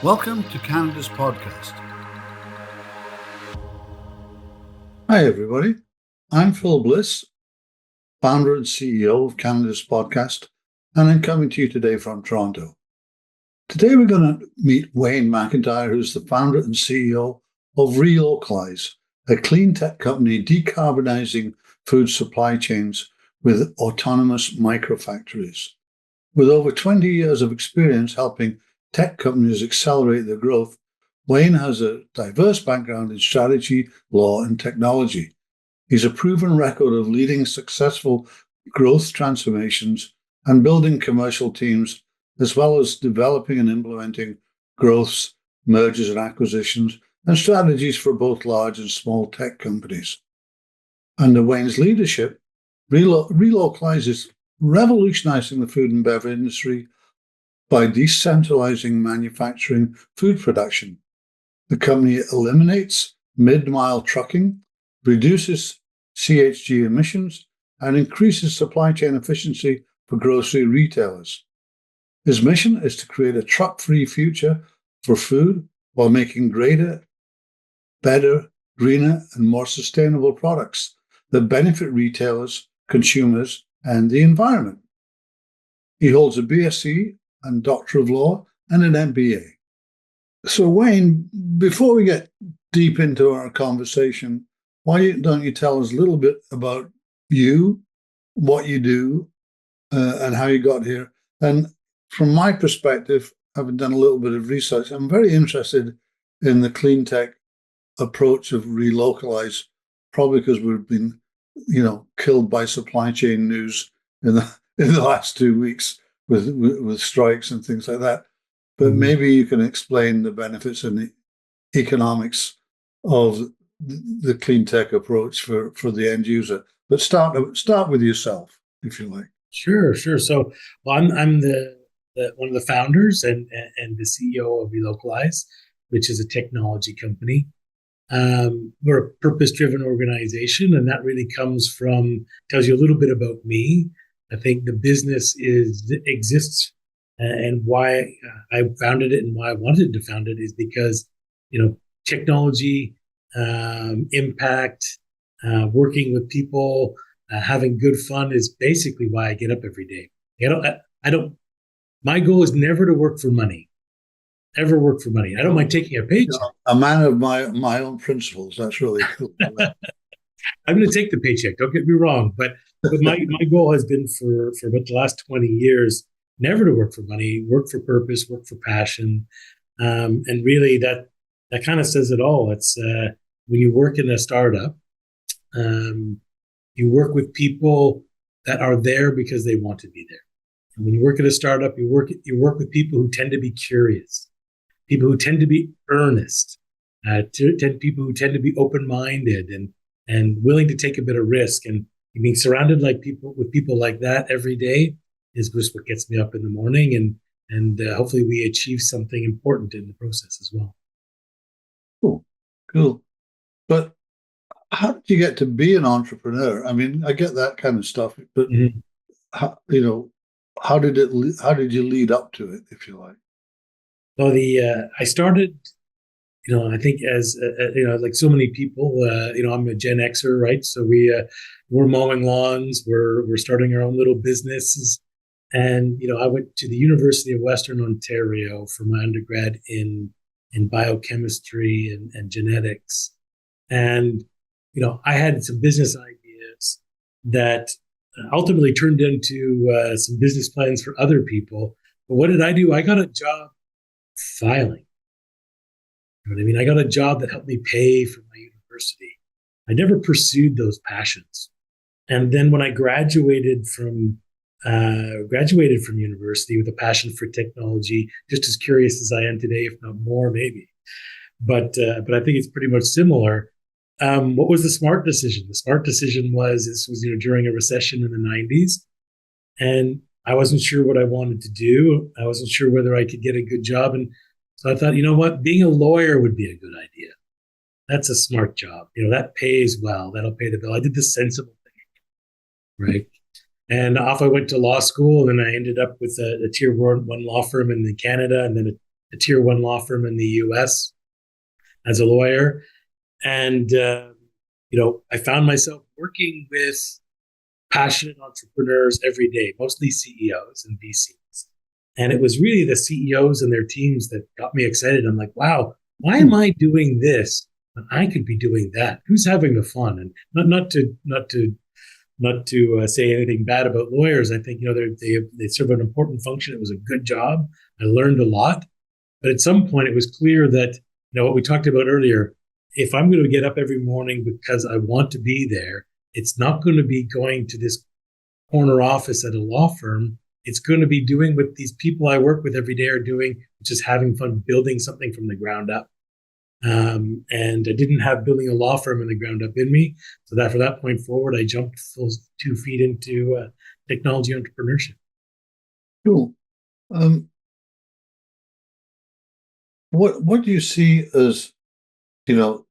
Welcome to Canada's podcast. Hi, everybody. I'm Phil Bliss, founder and CEO of Canada's podcast, and I'm coming to you today from Toronto. Today, we're going to meet Wayne McIntyre, who's the founder and CEO of Relocalize, a cleantech company decarbonizing food supply chains with autonomous microfactories. With over 20 years of experience helping tech companies accelerate their growth, Wayne has a diverse background in strategy, law, and technology. He's a proven record of leading successful growth transformations and building commercial teams, as well as developing and implementing growths, mergers and acquisitions, and strategies for both large and small tech companies. Under Wayne's leadership, Relocalize is revolutionizing the food and beverage industry by decentralizing manufacturing food production. The company eliminates mid-mile trucking, reduces GHG emissions, and increases supply chain efficiency for grocery retailers. His mission is to create a truck-free future for food while making greater, better, greener, and more sustainable products that benefit retailers, consumers, and the environment. He holds a BSc and Doctor of Law and an MBA. So Wayne, before we get deep into our conversation, why don't you tell us a little bit about you, what you do, and how you got here? And from my perspective, having done a little bit of research, I'm very interested in the cleantech approach of Relocalize, probably because we've been, killed by supply chain news in the last 2 weeks with strikes and things like that. But maybe you can explain the benefits and the economics of the clean tech approach for the end user. But start with yourself, if you like. Sure. So, I'm the one of the founders and the CEO of Relocalize, which is a technology company. We're a purpose-driven organization, and that really tells you a little bit about me. I think the business exists, and why I founded it and why I wanted to found it is because, technology, impact, working with people, having good fun is basically why I get up every day. My goal is never to work for money. Ever work for money. I don't mind taking a paycheck. A man of my own principles. That's really cool. I'm going to take the paycheck. Don't get me wrong, but my goal has been for about the last 20 years never to work for money, work for purpose, work for passion, and really that kind of says it all. It's when you work in a startup, you work with people that are there because they want to be there. And when you work at a startup, you work with people who tend to be curious, people who tend to be earnest, people who tend to be open-minded and willing to take a bit of risk. And being surrounded with people like that every day is just what gets me up in the morning, and hopefully we achieve something important in the process as well. Cool. But how did you get to be an entrepreneur? I mean, I get that kind of stuff, but how did you lead up to it, if you like? Well, I started, I think as like so many people, I'm a Gen Xer, right? So we're mowing lawns, we're starting our own little businesses, and I went to the University of Western Ontario for my undergrad in biochemistry and genetics, and I had some business ideas that ultimately turned into some business plans for other people. But what did I do? I got a job filing. You know what I mean? I got a job that helped me pay for my university. I never pursued those passions. And then when I graduated from university with a passion for technology, just as curious as I am today, if not more, maybe. But I think it's pretty much similar. What was the smart decision? The smart decision was this was during a recession in the 90s, and I wasn't sure what I wanted to do. I wasn't sure whether I could get a good job, and so I thought, what, being a lawyer would be a good idea. That's a smart job. That pays well. That'll pay the bill. I did the sensible thing, right? And off I went to law school, and then I ended up with a tier one law firm in Canada, and then a tier one law firm in the US as a lawyer. And, I found myself working with passionate entrepreneurs every day, mostly CEOs and VCs. And it was really the CEOs and their teams that got me excited. I'm like, wow, why am I doing this when I could be doing that? Who's having the fun? And not to say anything bad about lawyers. I think they serve an important function. It was a good job. I learned a lot, but at some point it was clear that what we talked about earlier. If I'm going to get up every morning because I want to be there, it's not going to be going to this corner office at a law firm. It's going to be doing what these people I work with every day are doing, which is having fun building something from the ground up. And I didn't have building a law firm in the ground up in me. So that from that point forward, I jumped full 2 feet into technology entrepreneurship. Cool. What do you see as, the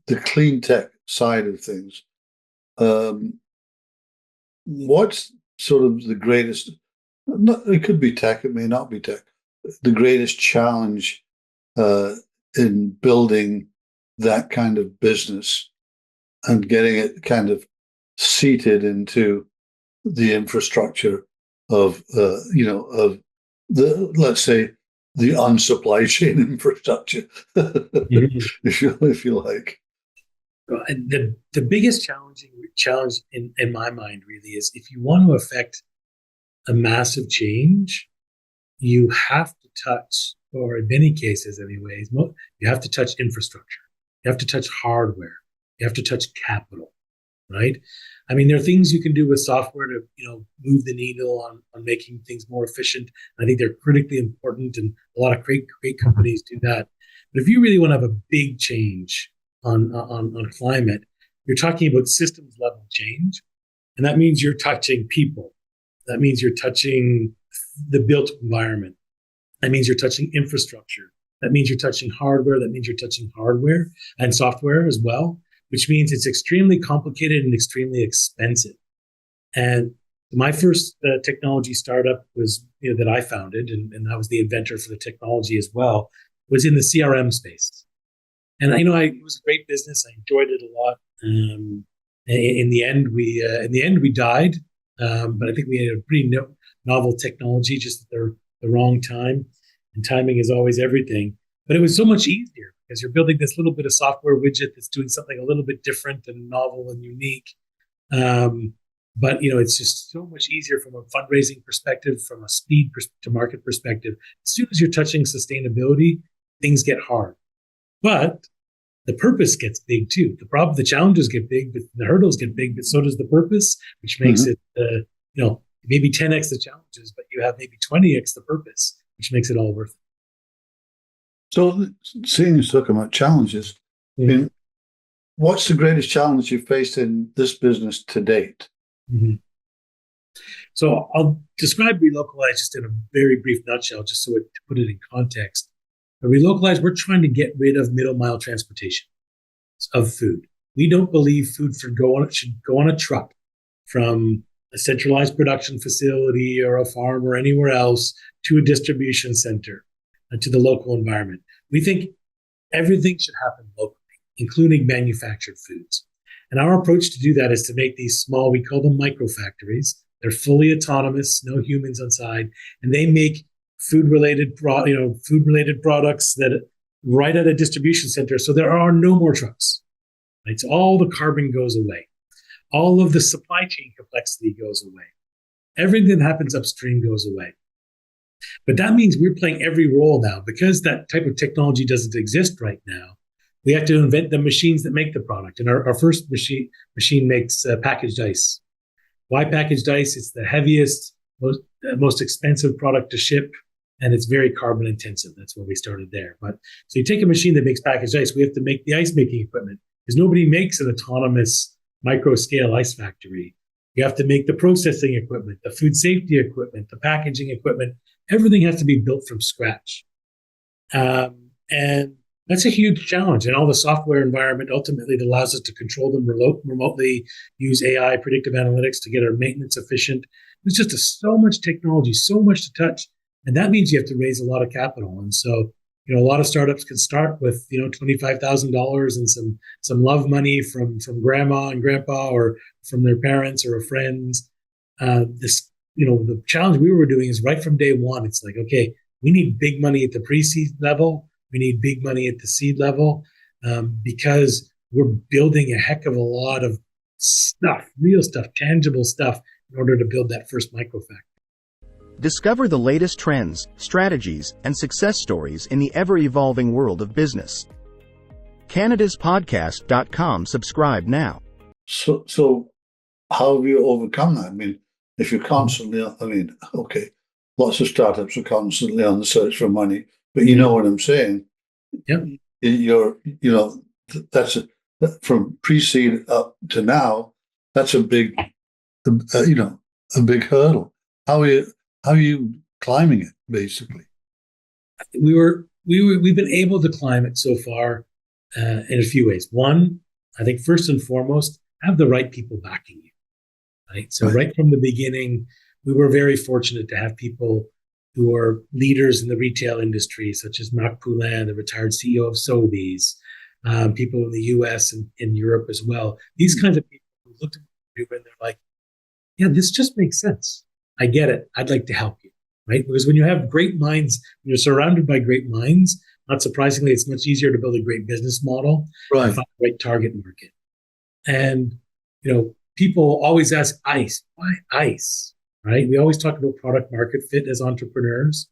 Cleantech side of things? What's sort of the greatest, it could be tech, it may not be tech, the greatest challenge in building that kind of business and getting it kind of seated into the infrastructure of let's say, the unsupply chain infrastructure, if you like. The biggest challenge in my mind really is if you want to affect a massive change, you have to touch, or in many cases anyways, you have to touch infrastructure. You have to touch hardware. You have to touch capital, right? I mean, there are things you can do with software to, move the needle on making things more efficient. I think they're critically important, and a lot of great companies do that. But if you really want to have a big change on climate, you're talking about systems level change, and that means you're touching people. That means you're touching the built environment. That means you're touching infrastructure. That means you're touching hardware. That means you're touching hardware and software as well, which means it's extremely complicated and extremely expensive. And my first technology startup was, that I founded, and I was the inventor for the technology as well, was in the CRM space. And it was a great business. I enjoyed it a lot. In the end, we died. But I think we had a pretty novel technology, just at the wrong time. And timing is always everything. But it was so much easier because you're building this little bit of software widget that's doing something a little bit different and novel and unique. But it's just so much easier from a fundraising perspective, from a speed to market perspective. As soon as you're touching sustainability, things get hard. But the purpose gets big too. The challenges get big, but the hurdles get big, but so does the purpose, which makes it, maybe 10x the challenges, but you have maybe 20x the purpose, which makes it all worth it. So, seeing you talking about challenges, I mean, what's the greatest challenge you've faced in this business to date? Mm-hmm. So I'll describe Relocalize just in a very brief nutshell, just to put it in context. At Relocalize, we're trying to get rid of middle mile transportation of food. We don't believe food should go on a truck from a centralized production facility or a farm or anywhere else to a distribution center and to the local environment. We think everything should happen locally, including manufactured foods. And our approach to do that is to make these small, we call them micro factories. They're fully autonomous, no humans on side, and they make food-related products that right at a distribution center. So there are no more trucks. Right? So all the carbon goes away. All of the supply chain complexity goes away. Everything that happens upstream goes away. But that means we're playing every role now. Because that type of technology doesn't exist right now, we have to invent the machines that make the product. And our first machine makes packaged ice. Why packaged ice? It's the heaviest, most expensive product to ship, and it's very carbon intensive. That's where we started there. But so you take a machine that makes packaged ice, we have to make the ice making equipment, because nobody makes an autonomous micro scale ice factory. You have to make the processing equipment, the food safety equipment, the packaging equipment. Everything has to be built from scratch. And that's a huge challenge. And all the software environment ultimately that allows us to control them remotely, use AI, predictive analytics to get our maintenance efficient. There's just so much technology, so much to touch. And that means you have to raise a lot of capital. And so, a lot of startups can start with, $25,000 and some love money from grandma and grandpa or from their parents or friends. The challenge we were doing is right from day one. It's like, okay, we need big money at the pre-seed level. We need big money at the seed level because we're building a heck of a lot of stuff, real stuff, tangible stuff in order to build that first microfactory. Discover the latest trends, strategies, and success stories in the ever-evolving world of business. CanadasPodcast.com. Subscribe now. So how have you overcome that? I mean, if you're constantly, lots of startups are constantly on the search for money, but you know what I'm saying? Yep. From pre-seed up to now, that's a big hurdle. How are you climbing it, basically? We've been able to climb it so far in a few ways. One, I think first and foremost, have the right people backing you. Right. So right from the beginning, we were very fortunate to have people who are leaders in the retail industry, such as Marc Poulin, the retired CEO of Sobeys, people in the US and in Europe as well. These kinds of people who looked at you and they're like, yeah, this just makes sense. I get it. I'd like to help you. Right. Because when you have great minds, when you're surrounded by great minds, not surprisingly, it's much easier to build a great business model and find the right target market. And, people always ask ICE. Why ICE? Right? We always talk about product market fit as entrepreneurs.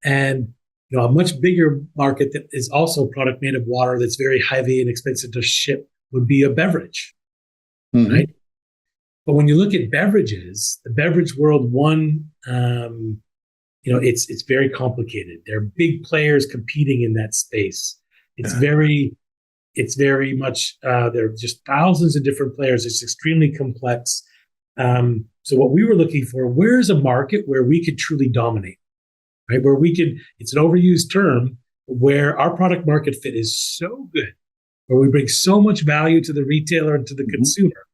And, a much bigger market that is also product made of water that's very heavy and expensive to ship would be a beverage. Mm-hmm. Right? But when you look at beverages, the beverage world, it's very complicated. There are big players competing in that space. It's very much, there are just thousands of different players. It's extremely complex. So what we were looking for, where's a market where we could truly dominate, right? Where we could, it's an overused term, where our product market fit is so good, where we bring so much value to the retailer and to the consumer,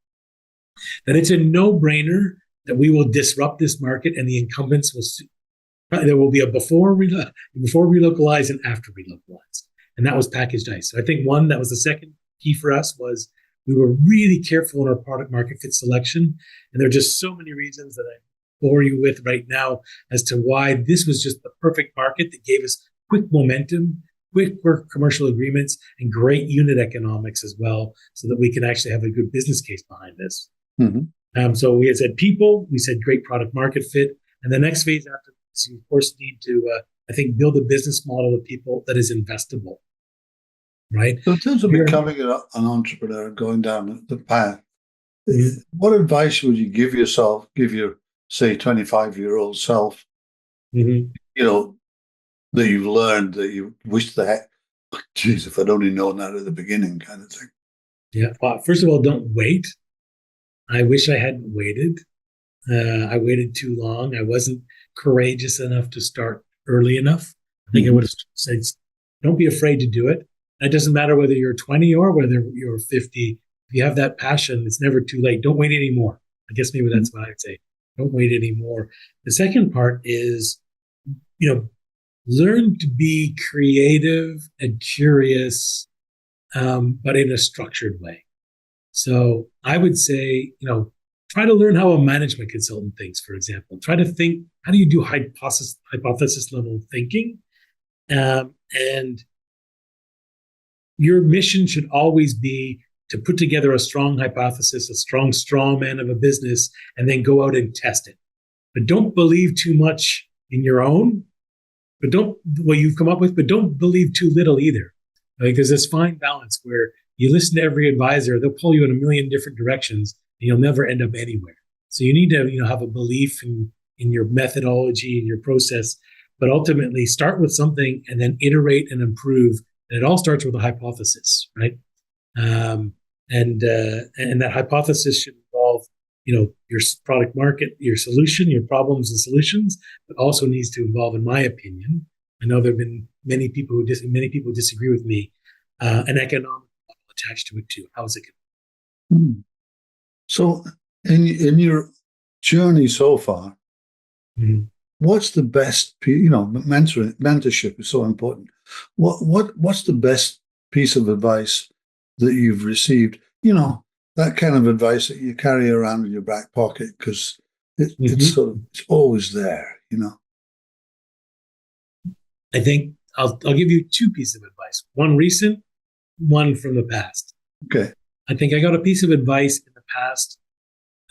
that it's a no-brainer that we will disrupt this market and the incumbents there will be a before Relocalize and after Relocalize. And that was packaged ice. So I think that was the second key for us was we were really careful in our product market fit selection. And there are just so many reasons that I bore you with right now as to why this was just the perfect market that gave us quick momentum, quick commercial agreements, and great unit economics as well, so that we can actually have a good business case behind this. Mm-hmm. So we had said people, we said great product market fit. And the next phase after this, you of course need to, build a business model of people that is investable, right? So in terms of becoming an entrepreneur and going down the path, what advice would you give your, say, 25-year-old self, that you've learned that you wish that, geez, if I'd only known that at the beginning kind of thing? Yeah. Well, first of all, don't wait. I wish I hadn't waited. I waited too long. I wasn't courageous enough to start early enough. I think I would have said, don't be afraid to do it. It doesn't matter whether you're 20 or whether you're 50. If you have that passion, it's never too late. Don't wait anymore. I guess maybe that's what I'd say. Don't wait anymore. The second part is, learn to be creative and curious, but in a structured way. So I would say, try to learn how a management consultant thinks, for example. Try to think, how do you do hypothesis level thinking? And your mission should always be to put together a strong hypothesis, a strong straw man of a business, and then go out and test it. But don't believe too much in your own, what you've come up with, but don't believe too little either. Like there's this fine balance where you listen to every advisor, they'll pull you in a million different directions, and you'll never end up anywhere. So you need to, have a belief in your methodology and your process, but ultimately start with something and then iterate and improve. And it all starts with a hypothesis, right? And that hypothesis should involve, your product market, your solution, your problems and solutions, but also needs to involve, in my opinion, I know there have been many people who disagree with me, an economic model attached to it too. How is it going? So in your journey so far, what's the best, mentorship is so important. What's the best piece of advice that you've received? That kind of advice that you carry around in your back pocket because it's always there. I think I'll give you two pieces of advice. One recent, one from the past. Okay. I think I got a piece of advice in the past,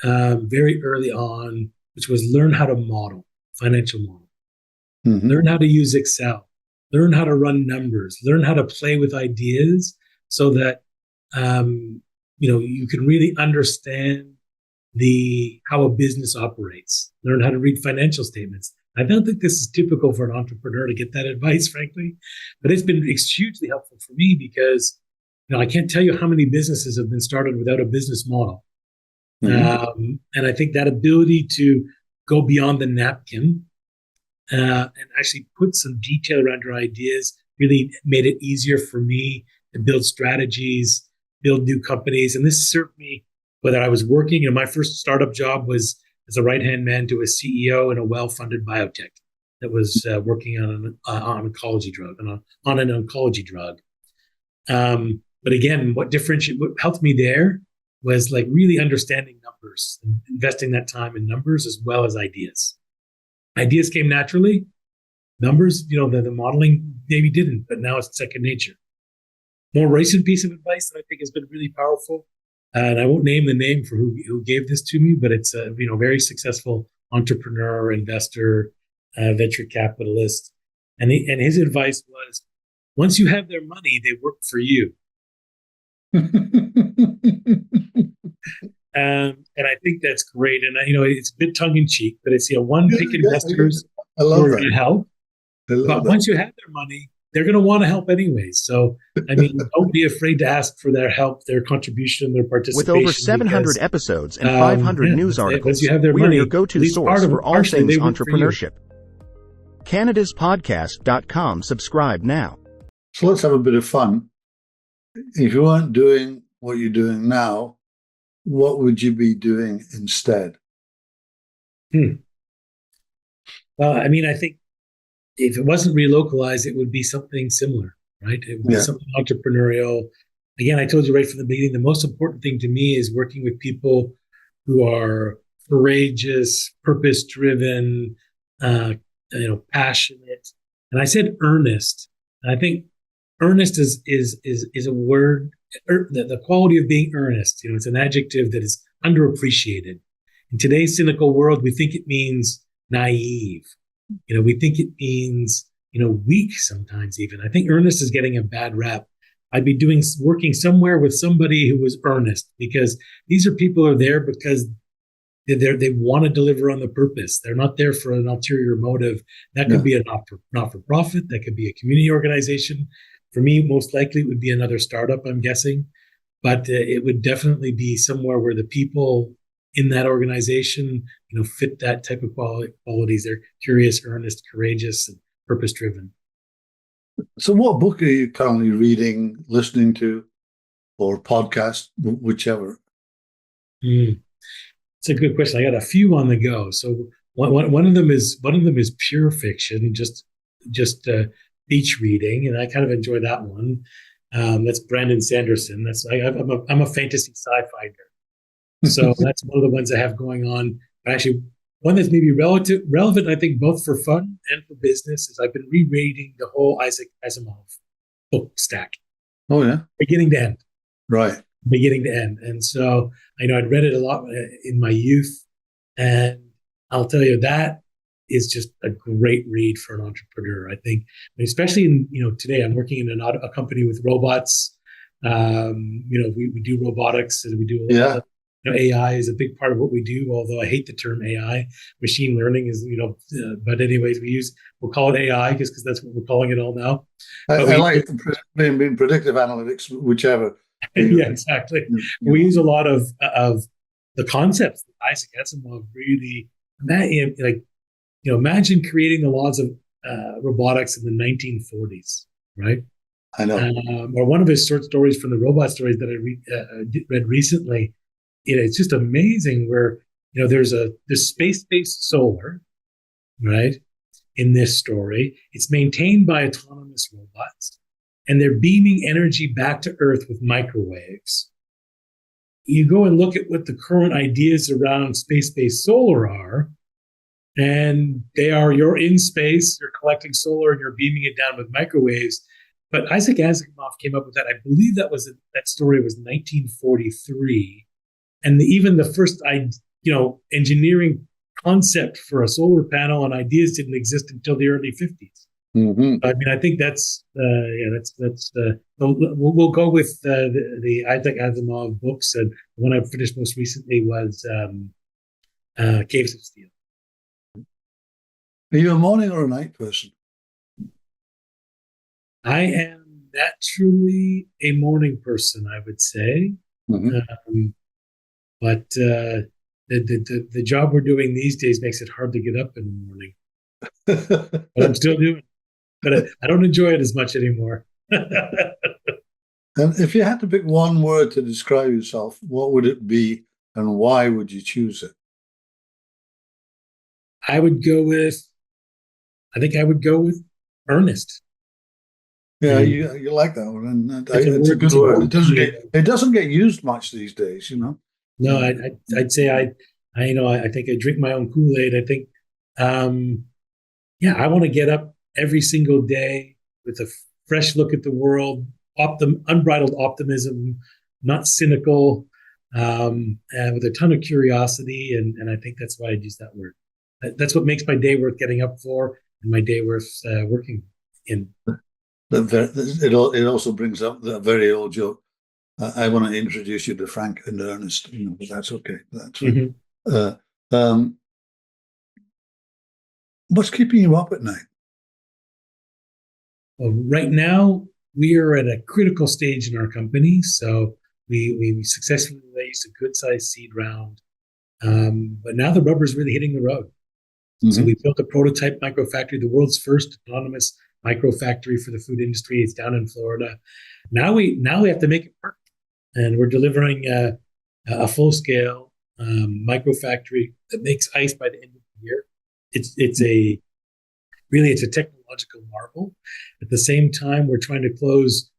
very early on, which was learn how to model, financial model. Mm-hmm. Learn how to use Excel. Learn how to run numbers. Learn how to play with ideas so that you can really understand how a business operates. Learn how to read financial statements. I don't think this is typical for an entrepreneur to get that advice, frankly, but it's been hugely helpful for me because I can't tell you how many businesses have been started without a business model. Mm-hmm. And I think that ability to go beyond the napkin and actually put some detail around your ideas really made it easier for me to build strategies, build new companies. And this served me whether I was working. My first startup job was as a right-hand man to a CEO in a well-funded biotech that was working on an oncology drug, on an oncology drug. But again, what helped me there was like really understanding numbers and investing that time in numbers as well as ideas. Ideas came naturally. Numbers, the modeling maybe didn't, but now it's second nature. More recent piece of advice that I think has been really powerful, and I won't name the name for who gave this to me, but it's a very successful entrepreneur, investor, venture capitalist, and his advice was, once you have their money, they work for you. And I think that's great. And it's a bit tongue in cheek, but it's pick investors who are going to help. But once you have their money, they're going to want to help anyways. So, don't be afraid to ask for their help, their contribution, their participation. With over 700 episodes and 500 news articles, we are your go-to source for all things entrepreneurship. CanadasPodcast.com. Subscribe now. So let's have a bit of fun. If you weren't doing what you're doing now, what would you be doing instead? Well, I think if it wasn't Relocalize, it would be something similar, right? It would be something entrepreneurial. Again, I told you right from the beginning, the most important thing to me is working with people who are courageous, purpose-driven, passionate. And I said earnest. And I think earnest is a word. The quality of being earnest, it's an adjective that is underappreciated. In today's cynical world, we think it means naive. We think it means, weak sometimes even. I think earnest is getting a bad rap. I'd be working somewhere with somebody who was earnest, because these are people who are there because they want to deliver on the purpose. They're not there for an ulterior motive. That could be a not-for-profit. That could be a community organization. For me, most likely it would be another startup, I'm guessing. But it would definitely be somewhere where the people in that organization, fit that type of qualities. They're curious, earnest, courageous, and purpose-driven. So what book are you currently reading, listening to, or podcast, whichever? It's a good question. I got a few on the go. So one of them is pure fiction, just beach reading, and I kind of enjoy that one. That's Brandon Sanderson. I'm a fantasy sci-fi nerd. So that's one of the ones I have going on. But actually, one that's maybe relevant, I think, both for fun and for business, is I've been rereading the whole Isaac Asimov book stack. Oh, yeah? Beginning to end. Right. Beginning to end. And so I'd read it a lot in my youth. And I'll tell you, that is just a great read for an entrepreneur, I think. Especially today, I'm working in a company with robots. We do robotics, and we do a lot of, AI is a big part of what we do, although I hate the term AI. Machine learning is, but anyways, we'll call it AI because that's what we're calling it all now. I like being predictive analytics, whichever. Yeah, exactly. We use a lot of the concepts that Isaac Asimov really, imagine creating the laws of robotics in the 1940s, right? I know. Or one of his short stories from the robot stories that I read recently. It's just amazing where there's space-based solar, right? in this story. It's maintained by autonomous robots, and they're beaming energy back to Earth with microwaves. You go and look at what the current ideas around space-based solar are, and you're in space, you're collecting solar, and you're beaming it down with microwaves. But Isaac Asimov came up with that. I believe that story was 1943, and even the first engineering concept for a solar panel and ideas didn't exist until the early 50s. Mm-hmm. I mean, I think that's we'll go with the Isaac Asimov books, and the one I finished most recently was Caves of Steel. Are you a morning or a night person? I am naturally a morning person, I would say. Mm-hmm. But the job we're doing these days makes it hard to get up in the morning. But I'm still doing it. But I don't enjoy it as much anymore. And if you had to pick one word to describe yourself, what would it be and why would you choose it? I think I would go with earnest. Yeah, you like that one, and it's a good word. It doesn't get used much these days, you know. No, I'd say I think I drink my own Kool-Aid. I think, I want to get up every single day with a fresh look at the world, unbridled optimism, not cynical, and with a ton of curiosity. And I think that's why I'd use that word. That's what makes my day worth getting up for, and my day worth working in. It also brings up the very old joke. I want to introduce you to Frank and Ernest, but that's okay. That's fine. Mm-hmm. What's keeping you up at night? Well, right now, we are at a critical stage in our company. So we successfully raised a good-sized seed round. But now the rubber's really hitting the road. Mm-hmm. So we built a prototype microfactory, the world's first autonomous microfactory for the food industry. It's down in Florida. Now we have to make it work. And we're delivering a full-scale microfactory that makes ice by the end of the year. It's a technological marvel. At the same time, we're trying to close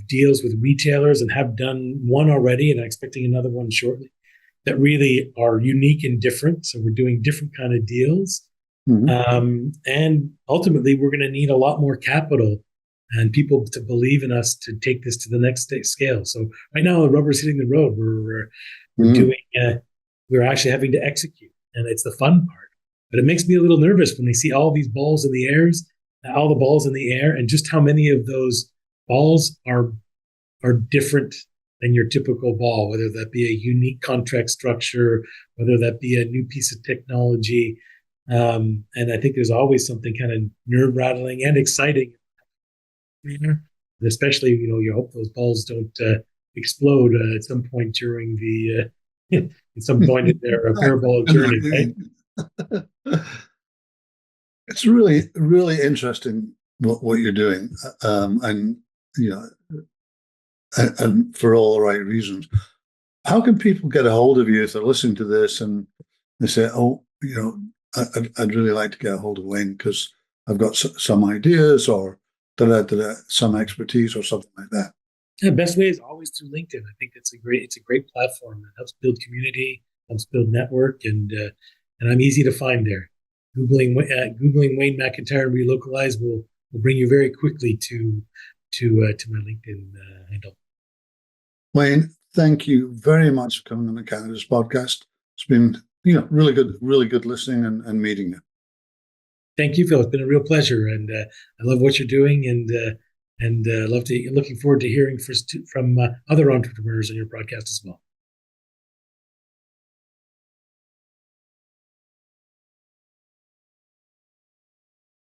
deals with retailers and have done one already, and I'm expecting another one shortly, that really are unique and different. So we're doing different kind of deals. Mm-hmm. And ultimately, we're going to need a lot more capital and people to believe in us to take this to the next scale. So right now, the rubber's hitting the road. We're doing. We're actually having to execute, and it's the fun part. But it makes me a little nervous when they see all these balls in the air, and just how many of those balls are different than your typical ball, whether that be a unique contract structure, whether that be a new piece of technology. And I think there's always something kind of nerve-rattling and exciting. And especially, you hope those balls don't explode at some point during at some point in their parabolic journey, right? It's really, really interesting what you're doing, and and for all the right reasons. How can people get a hold of you if they're listening to this and they say, "Oh, I'd really like to get a hold of Wayne because I've got some ideas or some expertise or something like that"? The best way is always through LinkedIn. I think it's a great platform that helps build community, helps build network, and I'm easy to find there. Googling Wayne McIntyre and Relocalize will bring you very quickly to my LinkedIn handle. Wayne, thank you very much for coming on the Canada's podcast. It's been really good listening and meeting you. Thank you, Phil. It's been a real pleasure, and I love what you're doing, and looking forward to hearing from other entrepreneurs on your podcast as well.